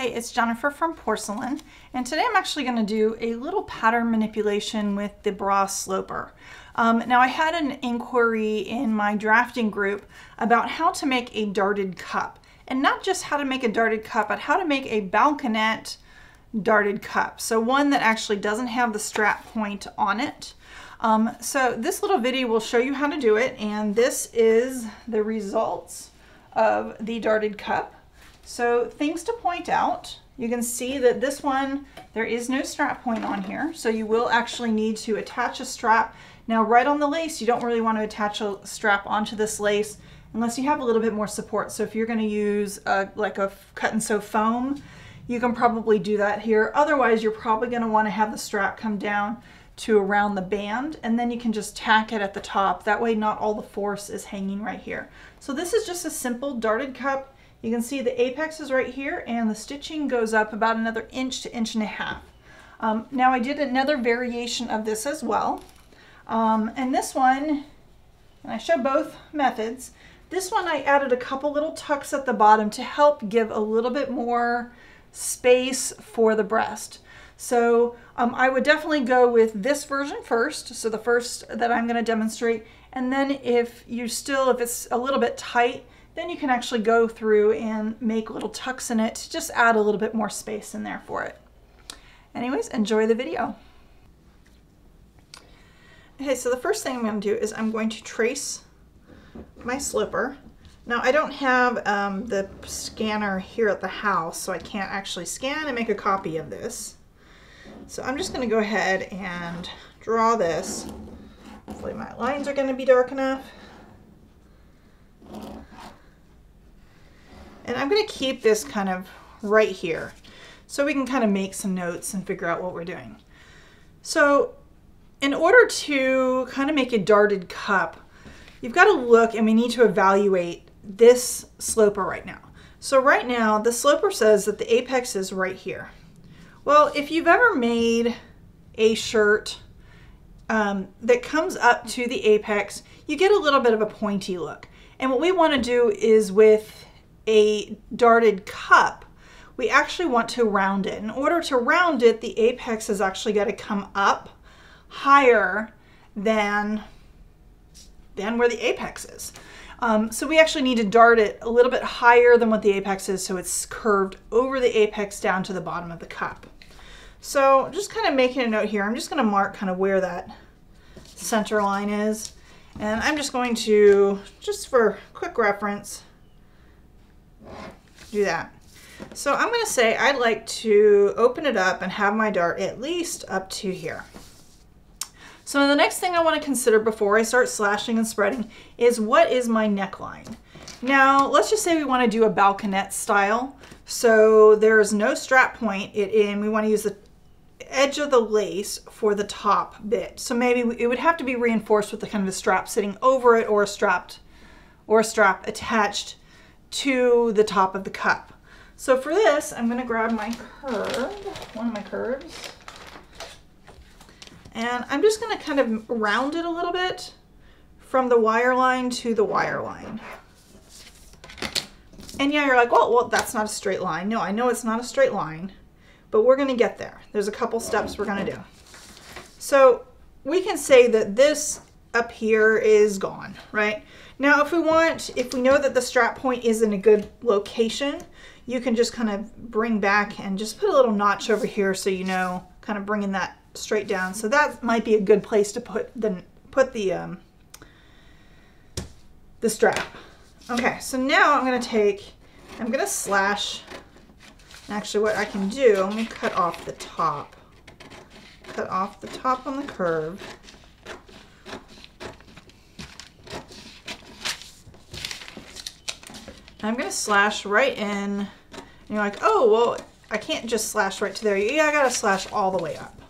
it's Jennifer from Porcelynne, and today I'm actually going to do a little pattern manipulation with the bra sloper. Now I had an inquiry in my drafting group about how to make a darted cup, and not just how to make a darted cup, but how to make a balconette darted cup. So one that actually doesn't have the strap point on it. So this little video will show you how to do it, and this is the results of the darted cup. So things to point out, you can see that this one, there is no strap point on here, so you will actually need to attach a strap. Now right on the lace, you don't really want to attach a strap onto this lace unless you have a little bit more support. So if you're going to use like a cut and sew foam, you can probably do that here. Otherwise, you're probably going to want to have the strap come down to around the band, and then you can just tack it at the top. That way not all the force is hanging right here. So this is just a simple darted cup. You can see the apex is right here, and the stitching goes up about another inch to inch and a half. Now I did another variation of this as well. And this one, and I show both methods, this one I added a couple little tucks at the bottom to help give a little bit more space for the breast. So I would definitely go with this version first, so the first that I'm going to demonstrate, and then if it's a little bit tight, then you can actually go through and make little tucks in it to just add a little bit more space in there for it. Anyways, enjoy the video. Okay, so the first thing I'm going to do is I'm going to trace my sloper. Now I don't have the scanner here at the house, so I can't actually scan and make a copy of this. So I'm just going to go ahead and draw this. Hopefully my lines are going to be dark enough. And I'm going to keep this kind of right here so we can kind of make some notes and figure out what we're doing. So in order to kind of make a darted cup, you've got to look, and we need to evaluate this sloper right now. So right now the sloper says that the apex is right here. Well, if you've ever made a shirt that comes up to the apex, you get a little bit of a pointy look. And what we want to do is with a darted cup, we actually want to round it. In order to round it, the apex has actually got to come up higher than where the apex is. So we actually need to dart it a little bit higher than what the apex is, so it's curved over the apex down to the bottom of the cup. So just kind of making a note here, I'm just going to mark kind of where that center line is. And I'm just going to, just for quick reference, do that. So I'm going to say I'd like to open it up and have my dart at least up to here. So the next thing I want to consider before I start slashing and spreading is, what is my neckline? Now let's just say we want to do a balconette style. So there's no strap point, and we want to use the edge of the lace for the top bit. So maybe it would have to be reinforced with the kind of a strap sitting over it, or a strap attached to the top of the cup. So for this, I'm going to grab my curve, one of my curves, and I'm just going to kind of round it a little bit from the wire line to the wire line. And yeah, you're like, well, that's not a straight line. No, I know it's not a straight line, but we're going to get there. There's a couple steps we're going to do. So we can say that this up here is gone, right? Now, if we know that the strap point is in a good location, you can just kind of bring back and just put a little notch over here, so you know, kind of bringing that straight down. So that might be a good place to put the strap. Okay, so now I'm going to slash. Actually, what I can do, let me cut off the top. Cut off the top on the curve. And I'm going to slash right in. And you're like, oh, well, I can't just slash right to there. Yeah, I got to slash all the way up.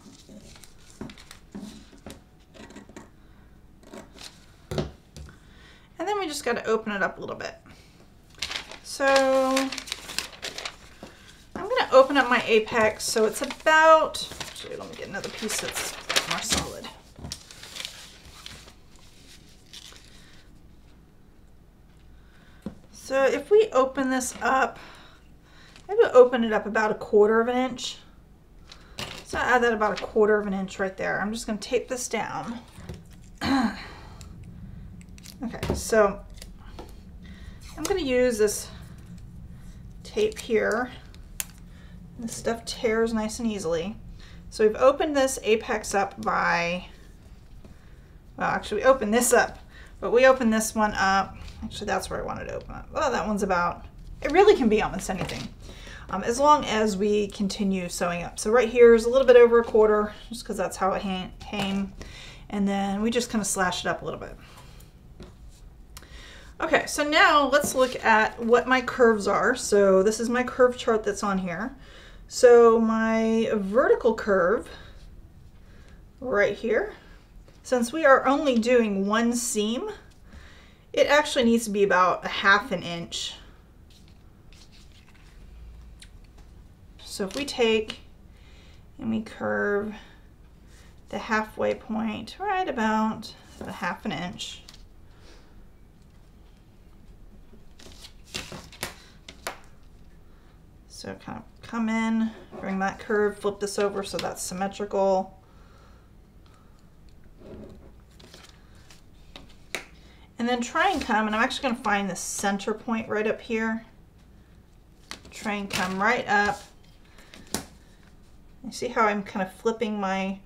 And then we just got to open it up a little bit. So I'm going to open up my apex, so it's about, actually let me get another piece that's more solid. So if we open this up maybe open it up about 1/4 of an inch. So I add that about 1/4 of an inch right there. I'm just going to tape this down. Okay, so I'm going to use this tape here. This stuff tears nice and easily. So we've opened this apex up by, well, actually we opened this up, but we opened this one up. Actually, that's where I wanted to open up. Well, that one's about, it really can be almost anything, as long as we continue sewing up. So right here is a little bit over 1/4, just because that's how it came. And then we just kind of slash it up a little bit. Okay, so now let's look at what my curves are. So this is my curve chart that's on here. So my vertical curve right here, since we are only doing one seam, it actually needs to be about 1/2 an inch. So if we take and we curve the halfway point right about 1/2 an inch. So kind of come in, bring that curve, flip this over so that's symmetrical. And then try and come, and I'm actually going to find the center point right up here. Try and come right up. You see how I'm kind of flipping my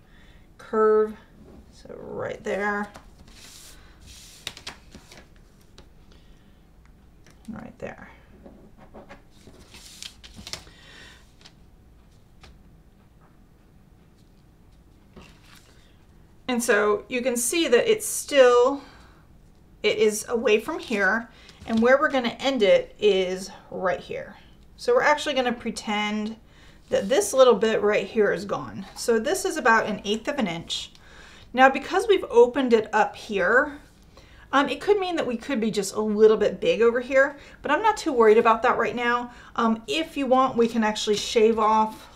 curve? So right there. Right there. And so you can see that it is away from here, and where we're going to end it is right here. So we're actually going to pretend that this little bit right here is gone. So this is about 1/8 of an inch. Now, because we've opened it up here, it could mean that we could be just a little bit big over here, but I'm not too worried about that right now. If you want, we can actually shave off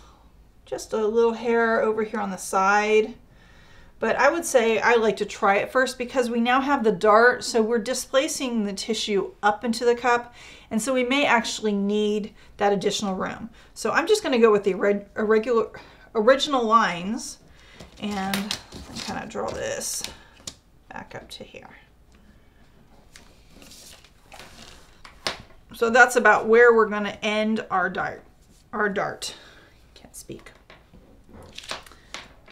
just a little hair over here on the side. But I would say I like to try it first because we now have the dart, so we're displacing the tissue up into the cup, and so we may actually need that additional room. So I'm just going to go with the original lines and kind of draw this back up to here. So that's about where we're going to end our dart. Can't speak.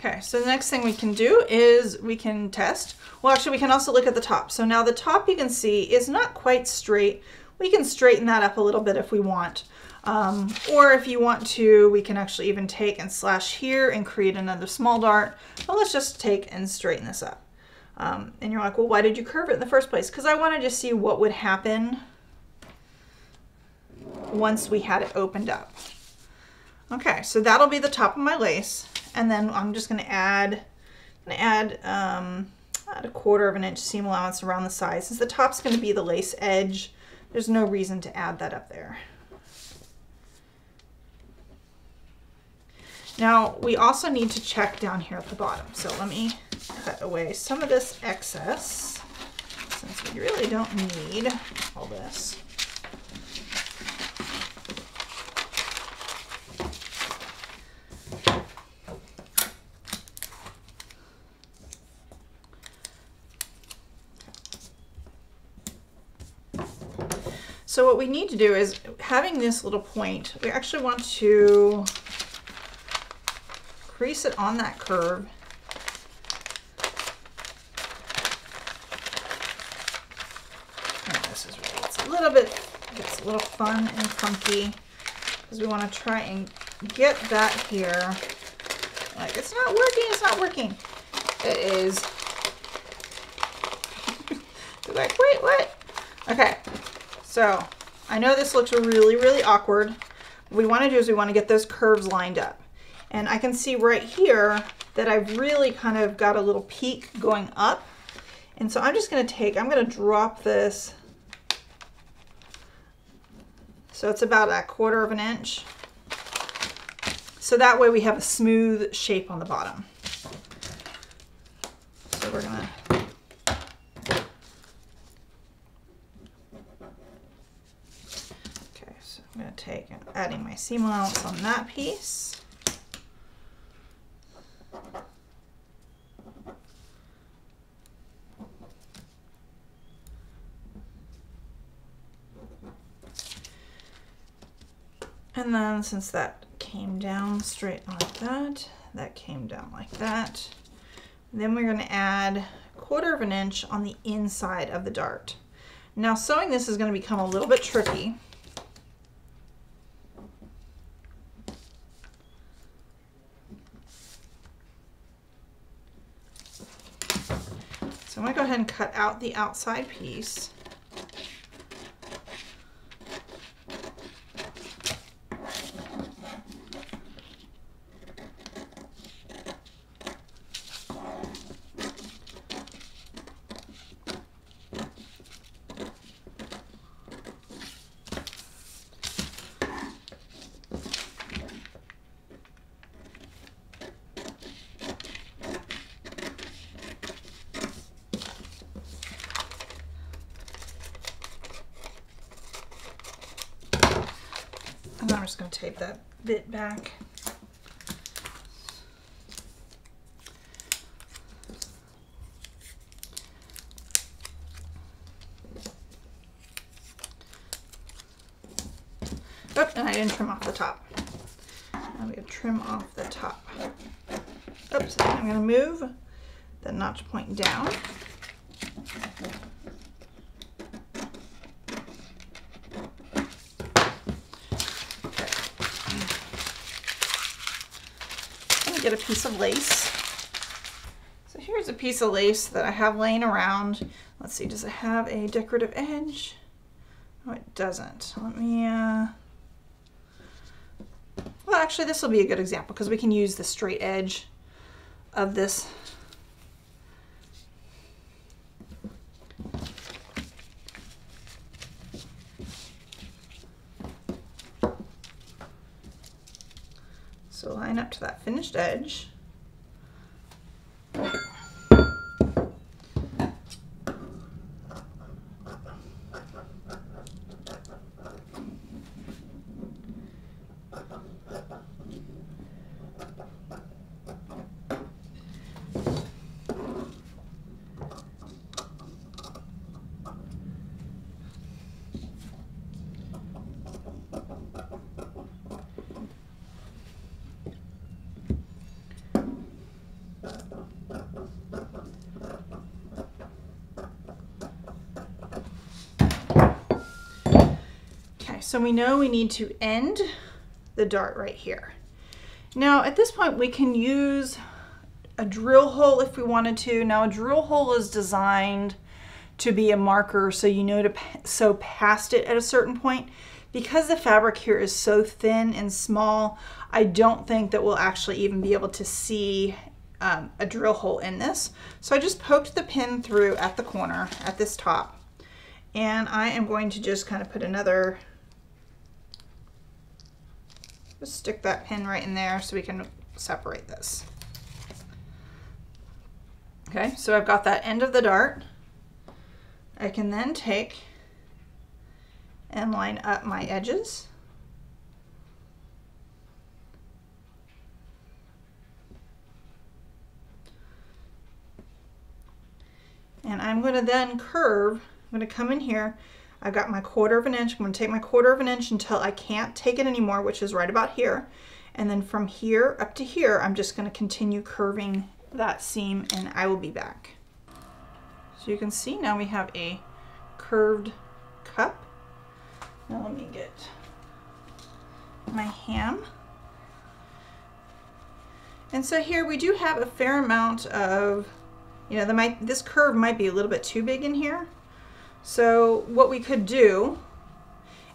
Okay, so the next thing we can do is we can test. Well, actually, we can also look at the top. So now the top, you can see, is not quite straight. We can straighten that up a little bit if we want. Or if you want to, we can actually even take and slash here and create another small dart. But let's just take and straighten this up. And you're like, well, why did you curve it in the first place? Because I wanted to see what would happen once we had it opened up. Okay, so that'll be the top of my lace. And then I'm just going to add a 1/4 of an inch seam allowance around the side. Since the top's going to be the lace edge, there's no reason to add that up there. Now, we also need to check down here at the bottom. So let me cut away some of this excess, since we really don't need all this. So what we need to do is, having this little point, we actually want to crease it on that curve. And this is where it gets a little fun and funky, because we want to try and get that here. Like, it's not working, it's not working. It is. Like, wait, what? Okay. So I know this looks really, really awkward. What we want to do is we want to get those curves lined up. And I can see right here that I've really kind of got a little peak going up. And so I'm just going to drop this. So it's about a 1/4 of an inch. So that way we have a smooth shape on the bottom. So we're going to I'm going to adding my seam allowance on that piece. And then since that came down straight like that, that came down like that, then we're going to add 1/4 inch on the inside of the dart. Now sewing this is going to become a little bit tricky. So I'm going to go ahead and cut out the outside piece. And then I'm just going to tape that bit back. Oh, and I didn't trim off the top. I'm going to trim off the top. Oops, I'm going to move the notch point down. Get a piece of lace. So here's a piece of lace that I have laying around. Let's see, does it have a decorative edge? No, it doesn't. Let me, well, actually this will be a good example because we can use the straight edge of this. So line up to that finished edge. So we know we need to end the dart right here. Now at this point we can use a drill hole if we wanted to. Now a drill hole is designed to be a marker so you know to sew past it at a certain point. Because the fabric here is so thin and small, I don't think that we'll actually even be able to see a drill hole in this. So I just poked the pin through at the corner at this top, and I am going to just kind of put another, just stick that pin right in there so we can separate this. Okay, so I've got that end of the dart. I can then take and line up my edges. And I'm going to then curve. I'm going to come in here. I've got my 1/4 inch. I'm going to take my 1/4 inch until I can't take it anymore, which is right about here. And then from here up to here, I'm just going to continue curving that seam, and I will be back. So you can see now we have a curved cup. Now let me get my ham. And so here we do have a fair amount of, you know, this curve might be a little bit too big in here. So what we could do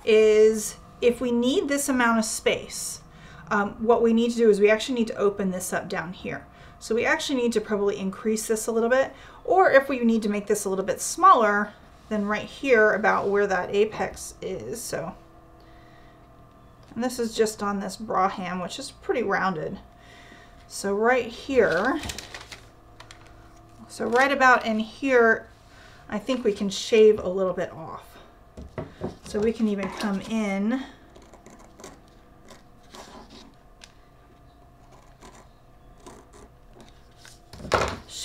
is, if we need this amount of space, what we need to do is we actually need to open this up down here. So we actually need to probably increase this a little bit, or if we need to make this a little bit smaller, then right here about where that apex is. So, and this is just on this bra ham, which is pretty rounded. So right here, so right about in here, I think we can shave a little bit off. So we can even come in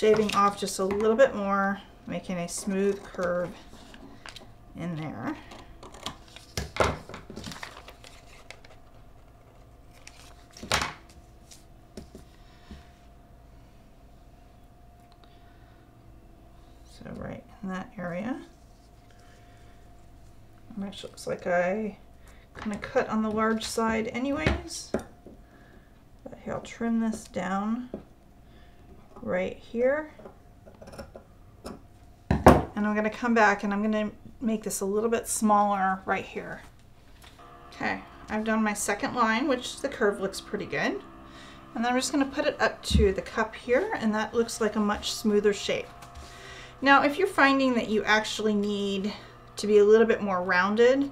shaving off just a little bit more, making a smooth curve in there. So right in that area. It actually looks like I kind of cut on the large side anyways. But here, I'll trim this down right here. And I'm going to come back and I'm going to make this a little bit smaller right here. Okay, I've done my second line, which the curve looks pretty good. And then I'm just going to put it up to the cup here, and that looks like a much smoother shape. Now, if you're finding that you actually need to be a little bit more rounded,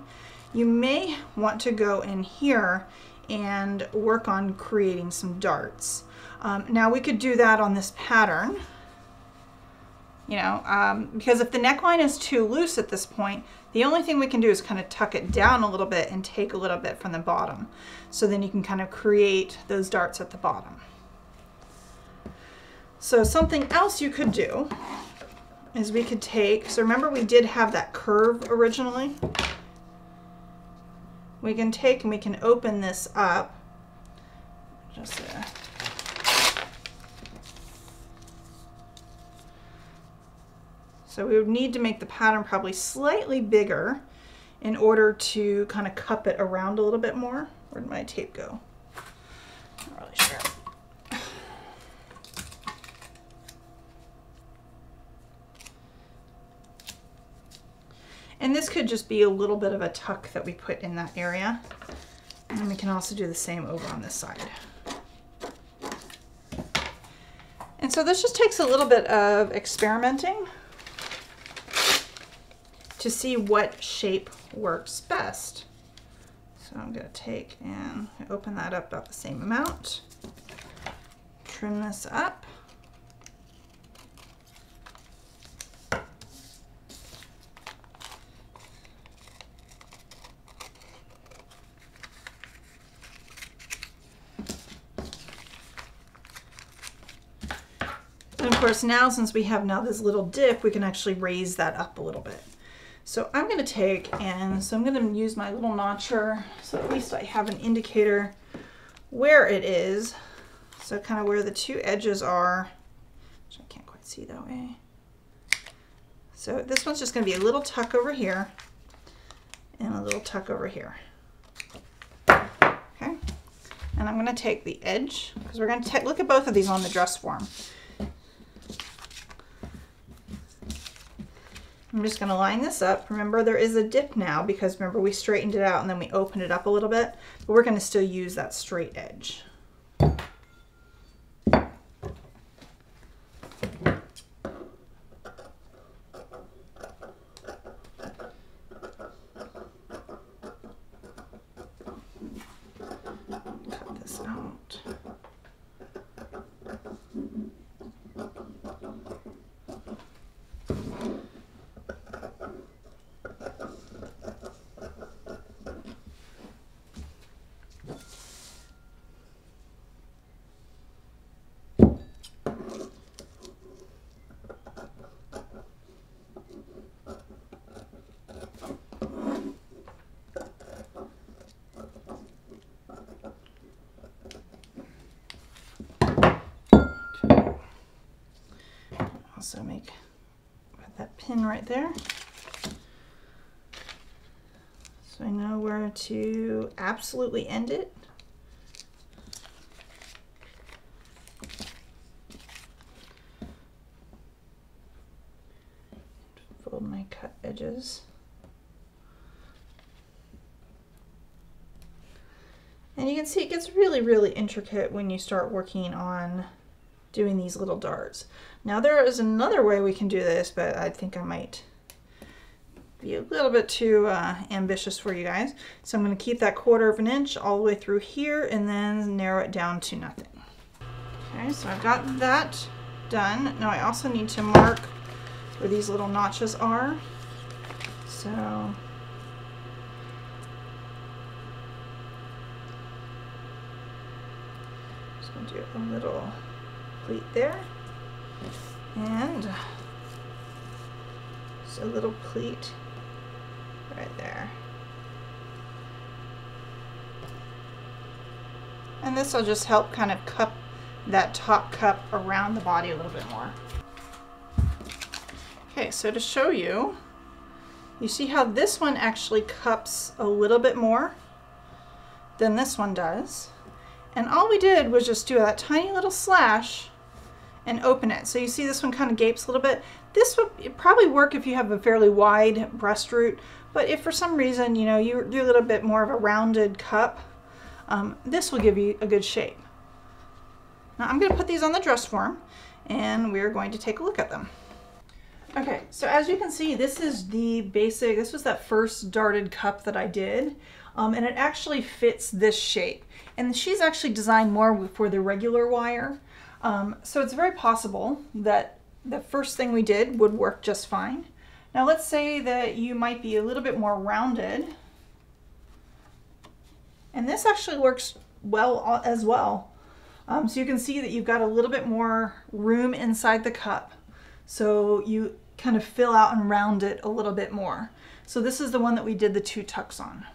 you may want to go in here and work on creating some darts. Now we could do that on this pattern, you know, because if the neckline is too loose at this point, the only thing we can do is kind of tuck it down a little bit and take a little bit from the bottom. So then you can kind of create those darts at the bottom. So something else you could do is we could take, so remember we did have that curve originally? We can take and we can open this up. Just so we would need to make the pattern probably slightly bigger in order to kind of cup it around a little bit more. Where did my tape go? Not really sure. And this could just be a little bit of a tuck that we put in that area. And we can also do the same over on this side. And so this just takes a little bit of experimenting to see what shape works best. So I'm going to take and open that up about the same amount. Trim this up. And of course now, since we have now this little dip, we can actually raise that up a little bit. So I'm going to take and so I'm going to use my little notcher so at least I have an indicator where it is. So kind of where the two edges are, which I can't quite see that way. So this one's just going to be a little tuck over here and a little tuck over here. Okay. And I'm going to take the edge because we're going to look at both of these on the dress form. I'm just going to line this up. Remember, there is a dip now because remember we straightened it out and then we opened it up a little bit, but we're going to still use that straight edge. Cut this out. Also put that pin right there. So I know where to absolutely end it. Fold my cut edges. And you can see it gets really, really intricate when you start working on doing these little darts. Now there is another way we can do this, but I think I might be a little bit too ambitious for you guys. So I'm going to keep that 1/4 of an inch all the way through here and then narrow it down to nothing. Okay, so I've got that done. Now I also need to mark where these little notches are. So just going to do a little pleat there. And just a little pleat right there. And this will just help kind of cup that top cup around the body a little bit more. Okay, so to show you, you see how this one actually cups a little bit more than this one does. And all we did was just do that tiny little slash and open it. So you see this one kind of gapes a little bit. This would probably work if you have a fairly wide breast root, but if for some reason, you know, you do a little bit more of a rounded cup, this will give you a good shape. Now I'm going to put these on the dress form and we're going to take a look at them. Okay, so as you can see, this is the basic, this was that first darted cup that I did, and it actually fits this shape. And she's actually designed more for the regular wire, so it's very possible that the first thing we did would work just fine. Now let's say that you might be a little bit more rounded, and this actually works well as well. So you can see that you've got a little bit more room inside the cup. So you kind of fill out and round it a little bit more. So this is the one that we did the 2 tucks on.